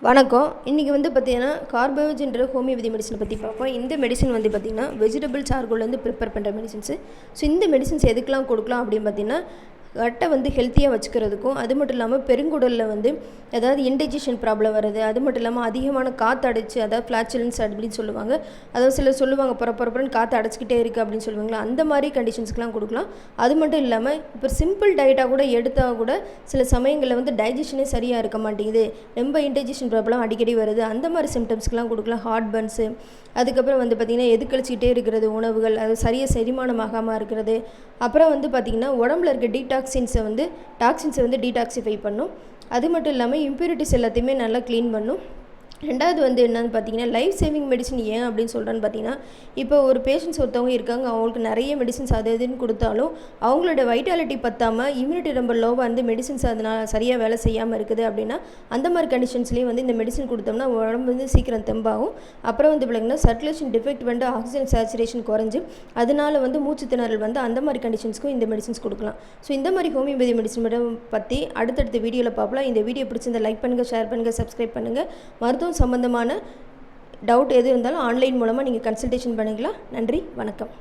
வணக்கம். இன்றைக்கி வந்து பார்த்திங்கன்னா கார்போஜென்ற ஹோமியோபதி மெடிசனை பற்றி பார்ப்போம். இந்த மெடிசன் வந்து பார்த்திங்கன்னா வெஜிடபிள் சார்கோல்லேருந்து ப்ரிப்பேர் பண்ணுற மெடிசன்ஸு. ஸோ இந்த மெடிசன்ஸ் எதுக்கெலாம் கொடுக்கலாம் அப்படின்னு பார்த்திங்கன்னா கட்டை வந்து ஹெல்த்தியாக வச்சுக்கிறதுக்கும், அது மட்டும் இல்லாமல் பெருங்குடலில் வந்து ஏதாவது இன்டைஜஷன் ப்ராப்ளம் வருது, அது மட்டும் இல்லாமல் அதிகமான காற்று அடைச்சி, அதாவது ஃப்ளாச்சுலன்ஸ் அப்படின்னு சொல்லுவாங்க. அதாவது சிலர் சொல்லுவாங்க பொறப்புறப்புறன்னு காற்று அடைச்சிக்கிட்டே இருக்குது அப்படின்னு சொல்லுவாங்களா, அந்த மாதிரி கண்டிஷன்ஸ்க்கெலாம் கொடுக்கலாம். அது மட்டும் இல்லாமல் இப்போ சிம்பிள் டயட்டாக கூட எடுத்தால் கூட சில சமயங்களில் வந்து டைஜஷனே சரியாக இருக்க மாட்டேங்குது, ரொம்ப இன்டைஜஷன் ப்ராப்ளம் அடிக்கடி வருது, அந்த மாதிரி சிம்டம்ஸ்க்கெலாம் கொடுக்கலாம். ஹார்ட் பர்ன்ஸு, அதுக்கப்புறம் வந்து பார்த்திங்கன்னா எதுக்கழிச்சிக்கிட்டே இருக்கிறது உணவுகள், அது சரியாக செரிமானமாகாமல் இருக்கிறது, அப்புறம் வந்து பார்த்திங்கன்னா உடம்புல இருக்க டாக்ஸின்ஸை வந்து டீடாக்சிஃபை பண்ணும். அது மட்டும் இல்லாமல் இம்ப்யூரிட்டிஸ் எல்லாத்தையுமே நல்லா க்ளீன் பண்ணும். ரெண்டாவது வந்து என்னென்னு பார்த்தீங்கன்னா லைஃப் சேவிங் மெடிசன் ஏன் அப்படின்னு சொல்கிறேன்னு பார்த்தீங்கன்னா, இப்போ ஒரு பேஷண்ட்ஸ் ஒருத்தவங்க இருக்காங்க, அவங்களுக்கு நிறைய மெடிசன்ஸ் அது இதுன்னு கொடுத்தாலும் அவங்களோட வைட்டாலிட்டி பற்றாமல் இம்யூனிட்டி ரொம்ப லோவாக இருந்து மெடிசன்ஸ் அதனால் சரியாக வேலை செய்யாமல் இருக்குது அப்படின்னா, அந்த மாதிரி கண்டிஷன்ஸ்லேயும் வந்து இந்த மெடிசன் கொடுத்தோம்னா உடம்பு வந்து சீக்கிரம் தெம்பாகும். அப்புறம் வந்து பிள்ளைங்கன்னா சர்க்குலேஷன் டிஃபெக்ட் வந்து ஆக்சிஜன் சேச்சுரேஷன் குறைஞ்சி அதனால் வந்து மூச்சு திணறல் வந்து அந்த மாதிரி கண்டிஷன்ஸ்க்கும் இந்த மெடிசன்ஸ் கொடுக்கலாம். ஸோ இந்த மாதிரி ஹோமியோபதி மெடிசன் பற்றி அடுத்தடுத்த வீடியோவில் பார்க்கலாம். இந்த வீடியோ பிடிச்சிருந்த லைக் பண்ணுங்கள், ஷேர் பண்ணுங்கள், சப்ஸ்கிரைப் பண்ணுங்கள். மருத்துவம் சம்பந்தமான டவுட் எது இருந்தாலும் ஆன்லைன் மூலமாக நீங்கள் கன்சல்டேஷன் பண்ணிக்கலாம். நன்றி, வணக்கம்.